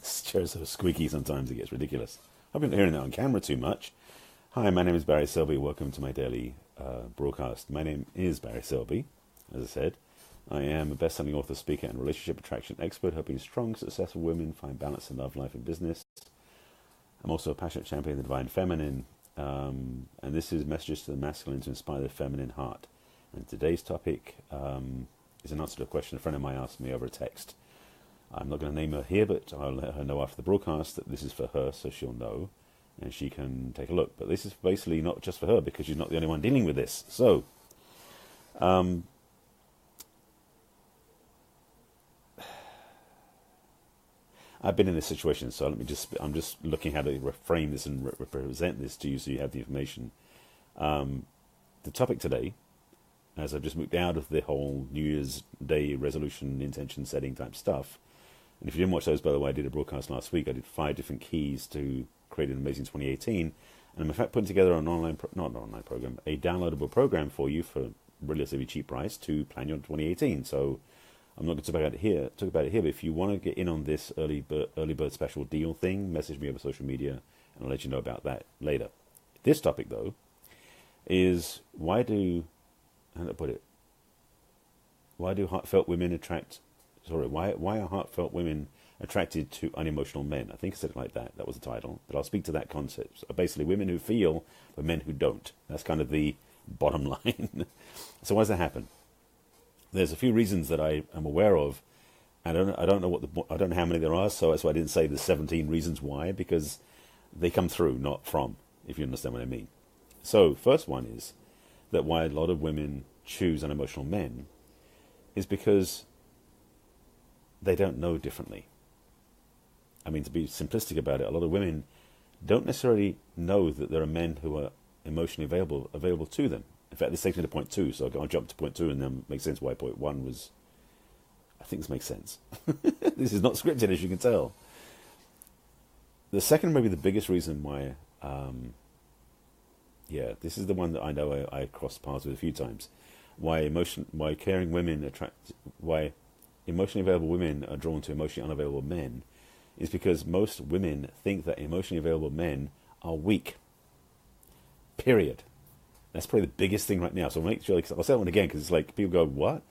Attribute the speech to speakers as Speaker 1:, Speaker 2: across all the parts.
Speaker 1: This chair's so squeaky sometimes it gets ridiculous. I've been hearing that on camera too much. Hi, my name is Barry Selby. Welcome to my daily broadcast. My name is Barry Selby, as I said. I am a best-selling author, speaker, and relationship attraction expert, helping strong, successful women find balance in love, life, and business. I'm also a passionate champion of the divine feminine, and this is Messages to the Masculine to Inspire the Feminine Heart. And today's topic is an answer to a question a friend of mine asked me over a text. I'm not going to name her here, but I'll let her know after the broadcast that this is for her, so she'll know, and she can take a look. But this is basically not just for her, because she's not the only one dealing with this. So, I've been in this situation, so I'm just looking how to reframe this and represent this to you so you have the information. The topic today, as I've just moved out of the whole New Year's Day resolution, intention setting type stuff, and if you didn't watch those, by the way, I did a broadcast last week. I did 5 different keys to create an amazing 2018, and I'm in fact putting together an not an online program, a downloadable program for you for a relatively cheap price to plan your 2018. So I'm not going to talk about it here, but if you want to get in on this early bird special deal thing, message me over social media, and I'll let you know about that later. This topic, though, is why do heartfelt women attract? Why are heartfelt women attracted to unemotional men? I think I said it like that. That was the title. But I'll speak to that concept. So basically, women who feel, but men who don't. That's kind of the bottom line. So why does that happen? There's a few reasons that I am aware of. I don't know I don't know how many there are. So that's why I didn't say the 17 reasons why, because they come through, not from. If you understand what I mean. So first one is that why a lot of women choose unemotional men is because they don't know differently. I mean, to be simplistic about it, a lot of women don't necessarily know that there are men who are emotionally available to them. In fact, this takes me to point 2, so I'll jump to point 2 and then make sense why point 1 was... I think this makes sense. This is not scripted, as you can tell. The second, maybe the biggest reason why... this is the one that I know I crossed paths with a few times. Why emotionally available women are drawn to emotionally unavailable men is because most women think that emotionally available men are weak. Period. That's probably the biggest thing right now. So make sure, I'll say that one again, because it's like people go, what?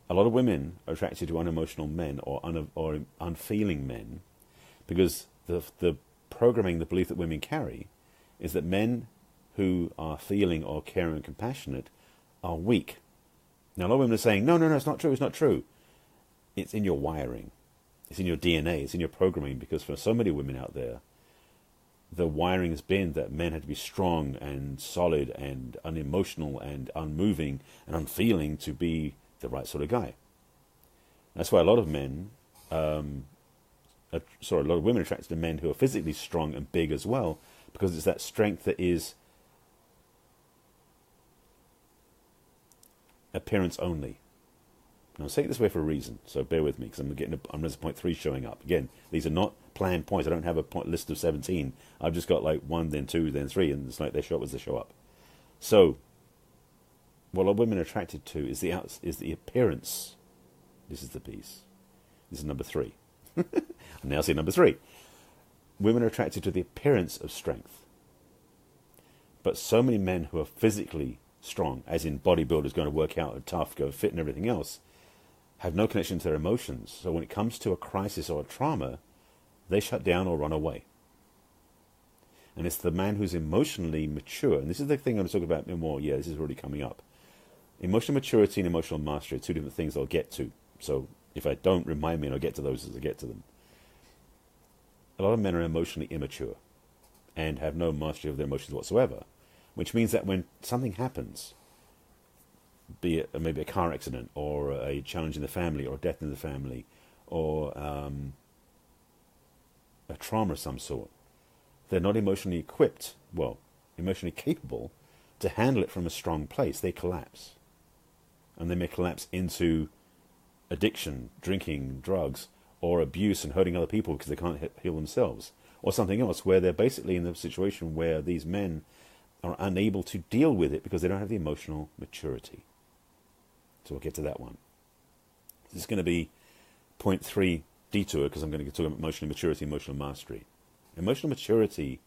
Speaker 1: A lot of women are attracted to unemotional men or unfeeling men because the programming, the belief that women carry is that men who are feeling or caring and compassionate are weak. Now, a lot of women are saying, no, it's not true. It's in your wiring. It's in your DNA. It's in your programming, because for so many women out there, the wiring has been that men had to be strong and solid and unemotional and unmoving and unfeeling to be the right sort of guy. That's why a lot of women are attracted to men who are physically strong and big as well, because it's that strength that is appearance only. Now, I'm saying it this way for a reason, so bear with me, because I'm there's point 3 showing up. Again, these are not planned points. I don't have a list of 17. I've just got like 1, then 2, then 3, and it's like they show up as they show up. So, what a lot of women are attracted to is the appearance. This is the piece. This is number 3. I now see number 3. Women are attracted to the appearance of strength. But so many men who are physically strong, as in bodybuilders going to work out, are tough, go fit and everything else, have no connection to their emotions. So when it comes to a crisis or a trauma, they shut down or run away. And it's the man who's emotionally mature, and this is the thing I'm going to talk about more. Yeah, this is already coming up. Emotional maturity and emotional mastery are 2 different things I'll get to. So if I don't, remind me and I'll get to those as I get to them. A lot of men are emotionally immature and have no mastery of their emotions whatsoever, which means that when something happens, be it maybe a car accident or a challenge in the family or a death in the family or a trauma of some sort, they're not emotionally emotionally capable to handle it from a strong place. They collapse. And they may collapse into addiction, drinking, drugs, or abuse and hurting other people because they can't heal themselves, or something else where they're basically in the situation where these men are unable to deal with it because they don't have the emotional maturity. So we'll get to that one. This is going to be point 3 detour because I'm going to talk about emotional maturity, emotional mastery. Emotional maturity,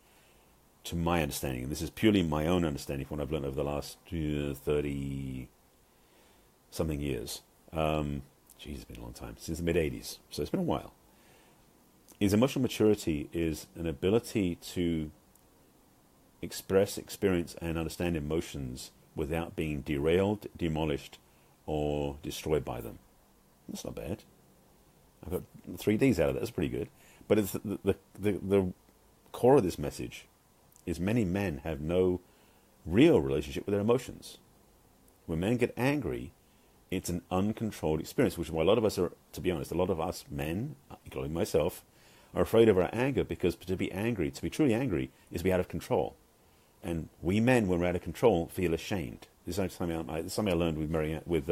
Speaker 1: to my understanding, and this is purely my own understanding from what I've learned over the last 30 something years. It's been a long time, since the mid-'80s, so it's been a while. Is emotional maturity is an ability to express, experience, and understand emotions without being derailed, demolished, or destroyed by them. That's not bad. I've got 3 Ds out of that. That's pretty good. But it's the core of this message is many men have no real relationship with their emotions. When men get angry, it's an uncontrolled experience, which is why a lot of us are, to be honest, a lot of us men, including myself, are afraid of our anger because to be angry, to be truly angry, is to be out of control. And we men, when we're out of control, feel ashamed. This is something I learned with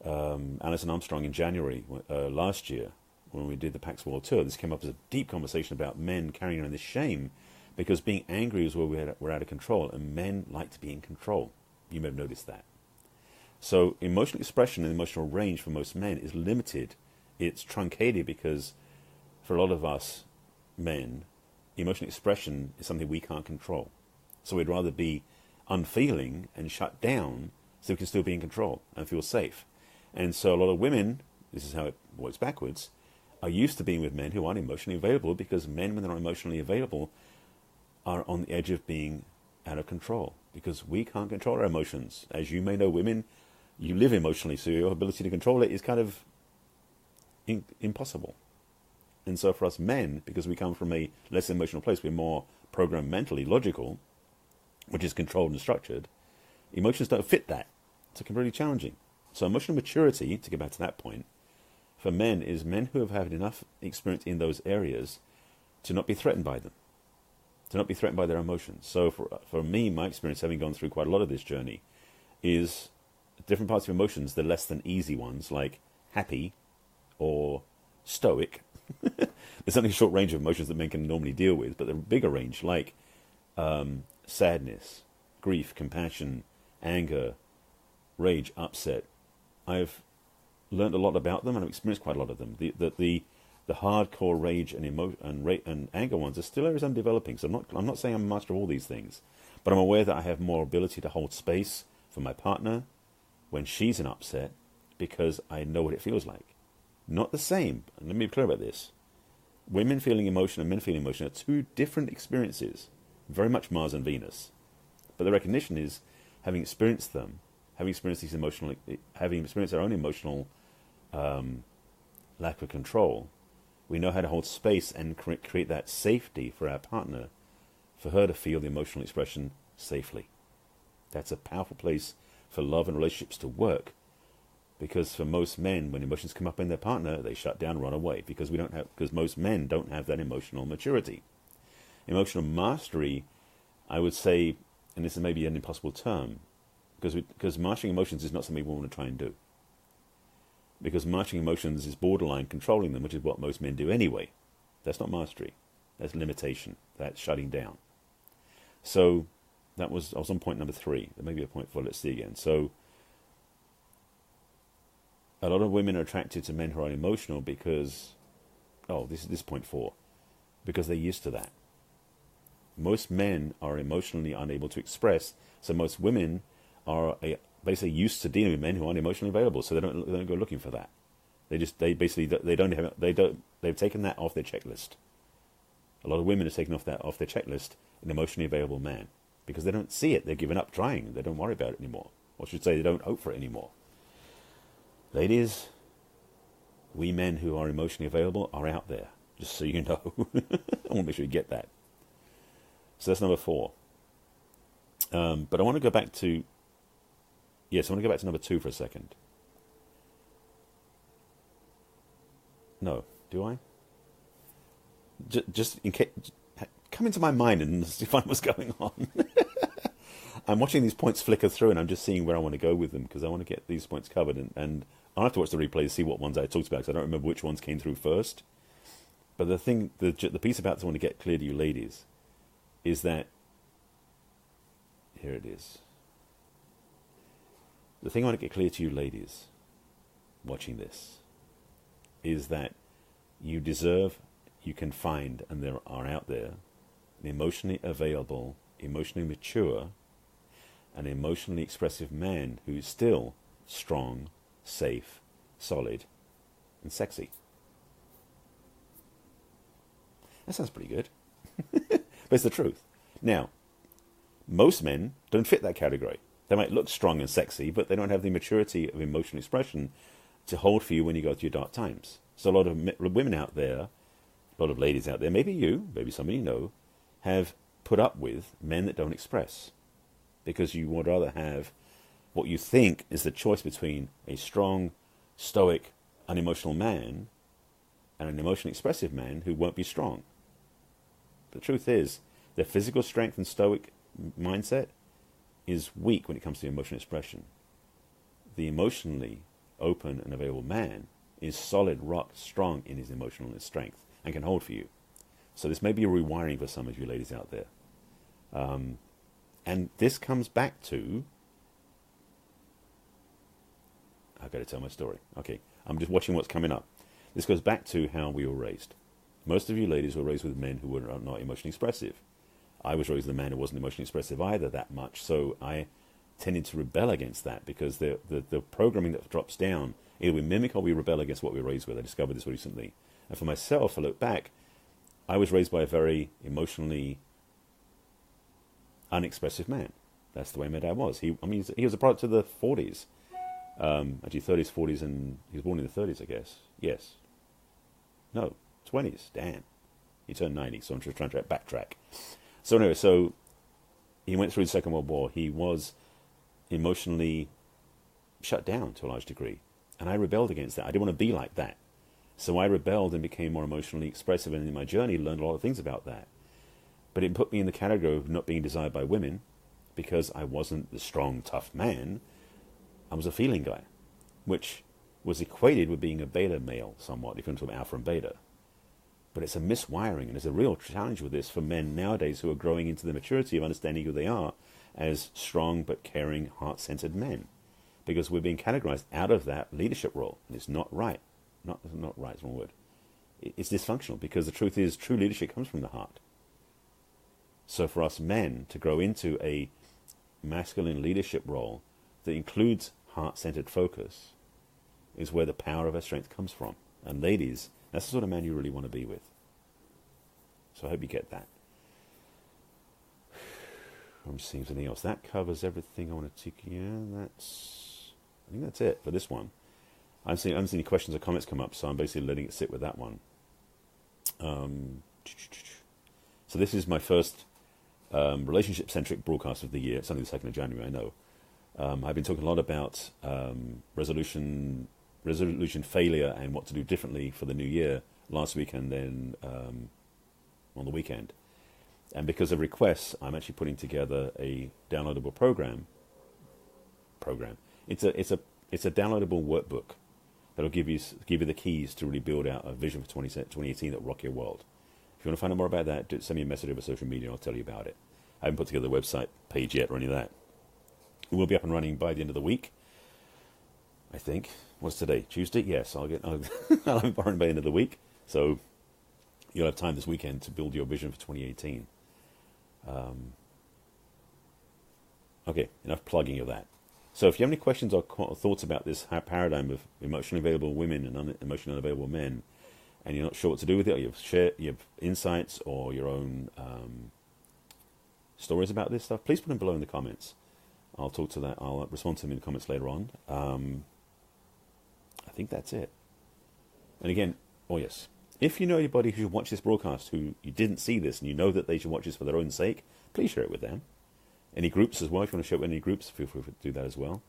Speaker 1: Alison Armstrong in January last year when we did the PAX World Tour. This came up as a deep conversation about men carrying around this shame because being angry is where we're out of control, and men like to be in control. You may have noticed that. So emotional expression and emotional range for most men is limited. It's truncated because for a lot of us men, emotional expression is something we can't control. So we'd rather be unfeeling and shut down so we can still be in control and feel safe. And so a lot of women, this is how it works backwards, are used to being with men who aren't emotionally available because men, when they're not emotionally available, are on the edge of being out of control because we can't control our emotions. As you may know, women, you live emotionally, so your ability to control it is kind of impossible. And so for us men, because we come from a less emotional place, we're more programmed mentally, logical, which is controlled and structured, emotions don't fit that. So it can be really challenging. So emotional maturity, to get back to that point, for men is men who have had enough experience in those areas to not be threatened by them, to not be threatened by their emotions. So for me, my experience, having gone through quite a lot of this journey, is different parts of emotions, the less than easy ones, like happy or stoic. There's only a short range of emotions that men can normally deal with, but the bigger range, like sadness, grief, compassion, anger, rage, upset. I've learned a lot about them, and I've experienced quite a lot of them. The hardcore rage and anger ones are still areas I'm developing. So I'm not saying I'm a master of all these things, but I'm aware that I have more ability to hold space for my partner when she's in upset because I know what it feels like. Not the same. And let me be clear about this. Women feeling emotion and men feeling emotion are two different experiences, very much Mars and Venus. But the recognition is, having experienced them, having experienced our own emotional lack of control, we know how to hold space and create that safety for our partner, for her to feel the emotional expression safely. That's a powerful place for love and relationships to work. Because for most men, when emotions come up in their partner, they shut down, run away, because most men don't have that emotional maturity. Emotional mastery, I would say, and this is maybe an impossible term, because mastering emotions is not something we want to try and do. Because mastering emotions is borderline controlling them, which is what most men do anyway. That's not mastery. That's limitation. That's shutting down. So I was on point number 3. There may be a point 4. Let's see again. So a lot of women are attracted to men who are emotional because, this is point 4, because they're used to that. Most men are emotionally unable to express, so most women are basically used to dealing with men who aren't emotionally available, so they don't go looking for that. They've taken that off their checklist. A lot of women have taken off their checklist an emotionally available man because they don't see it. They've given up trying. They don't worry about it anymore. Or I should say, they don't hope for it anymore. Ladies, we men who are emotionally available are out there, just so you know. I want to make sure you get that. So that's number 4. But I want to go back to, number 2 for a second. No, do I? Just in case, come into my mind and find what's going on. I'm watching these points flicker through, and I'm just seeing where I want to go with them because I want to get these points covered. And I'll have to watch the replay to see what ones I talked about because I don't remember which ones came through first. But the piece about this I want to get clear to you ladies is that, here it is. The thing I want to get clear to you ladies watching this is that You deserve, you can find, and there are out there, an emotionally available, emotionally mature, and emotionally expressive man who is still strong, safe, solid, and sexy. That sounds pretty good. But it's the truth. Now, most men don't fit that category. They might look strong and sexy, but they don't have the maturity of emotional expression to hold for you when you go through your dark times. So a lot of women out there, a lot of ladies out there, maybe you, maybe somebody you know, have put up with men that don't express. Because you would rather have what you think is the choice between a strong, stoic, unemotional man and an emotionally expressive man who won't be strong. The truth is, their physical strength and stoic mindset is weak when it comes to emotional expression. The emotionally open and available man is solid, rock, strong in his emotional strength and can hold for you. So this may be a rewiring for some of you ladies out there. And this comes back to... I've got to tell my story. Okay, I'm just watching what's coming up. This goes back to how we were raised. Most of you ladies were raised with men who were not emotionally expressive. I was raised with a man who wasn't emotionally expressive either that much, so I tended to rebel against that because the programming that drops down, either we mimic or we rebel against what we were raised with. I discovered this recently. And for myself, I look back, I was raised by a very emotionally unexpressive man. That's the way my dad was. He was a product of the 40s. Actually 30s, 40s, and he was born in the 30s, I guess. Yes. No, 20s. Damn. He turned 90, so I'm just trying to backtrack. So anyway, so he went through the Second World War. He was emotionally shut down to a large degree. And I rebelled against that. I didn't want to be like that. So I rebelled and became more emotionally expressive, and in my journey learned a lot of things about that. But it put me in the category of not being desired by women because I wasn't the strong, tough man. I was a feeling guy, which was equated with being a beta male somewhat, if you're talking alpha and beta. But it's a miswiring, and there's a real challenge with this for men nowadays who are growing into the maturity of understanding who they are as strong but caring, heart-centered men. Because we're being categorized out of that leadership role, and it's not right. Not right, it's the wrong word. It's dysfunctional, because the truth is, true leadership comes from the heart. So for us men to grow into a masculine leadership role that includes heart-centered focus is where the power of our strength comes from. And ladies, that's the sort of man you really want to be with. So I hope you get that. I'm just seeing something else. That covers everything I want to take. Yeah, I think that's it for this one. I haven't seen any questions or comments come up, so I'm basically letting it sit with that one. So this is my first relationship-centric broadcast of the year. It's only the 2nd of January, I know. I've been talking a lot about resolution failure and what to do differently for the new year last week and then on the weekend. And because of requests, I'm actually putting together a downloadable program. It's a downloadable workbook that'll give you the keys to really build out a vision for 2018 that will rock your world. If you want to find out more about that, send me a message over social media and I'll tell you about it. I haven't put together a website page yet or any of that. It will be up and running by the end of the week, I think. What's today? Tuesday? Yes, I'll have it running by the end of the week. So you'll have time this weekend to build your vision for 2018. Okay, enough plugging of that. So if you have any questions or thoughts about this paradigm of emotionally available women and emotionally unavailable men, and you're not sure what to do with it, or you have insights or your own stories about this stuff, please put them below in the comments. I'll talk to that. I'll respond to them in the comments later on. I think that's it. And again, oh yes, if you know anybody who should watch this broadcast who you didn't see this and you know that they should watch this for their own sake, please share it with them. Any groups as well, if you want to share it with any groups, feel free to do that as well.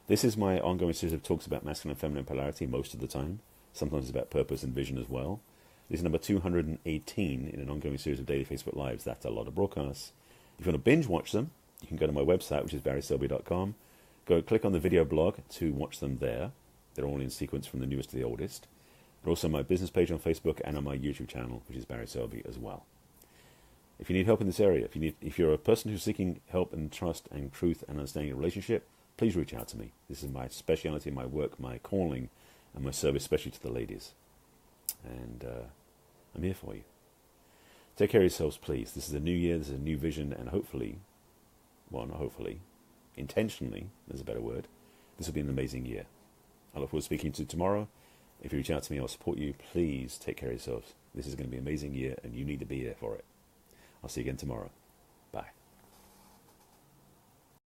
Speaker 1: This is my ongoing series of talks about masculine and feminine polarity most of the time. Sometimes it's about purpose and vision as well. This is number 218 in an ongoing series of daily Facebook Lives. That's a lot of broadcasts. If you want to binge watch them, you can go to my website, which is barryselby.com. Go click on the video blog to watch them there. They're all in sequence from the newest to the oldest. They're also on my business page on Facebook and on my YouTube channel, which is Barry Selby as well. If you need help in this area, if you're a person who's seeking help and trust and truth and understanding a relationship, please reach out to me. This is my speciality, my work, my calling, and my service, especially to the ladies. And I'm here for you. Take care of yourselves, please. This is a new year, this is a new vision, and hopefully, well, not hopefully, intentionally, there's a better word, this will be an amazing year. I look forward to speaking to you tomorrow. If you reach out to me, I'll support you. Please take care of yourselves. This is going to be an amazing year, and you need to be there for it. I'll see you again tomorrow.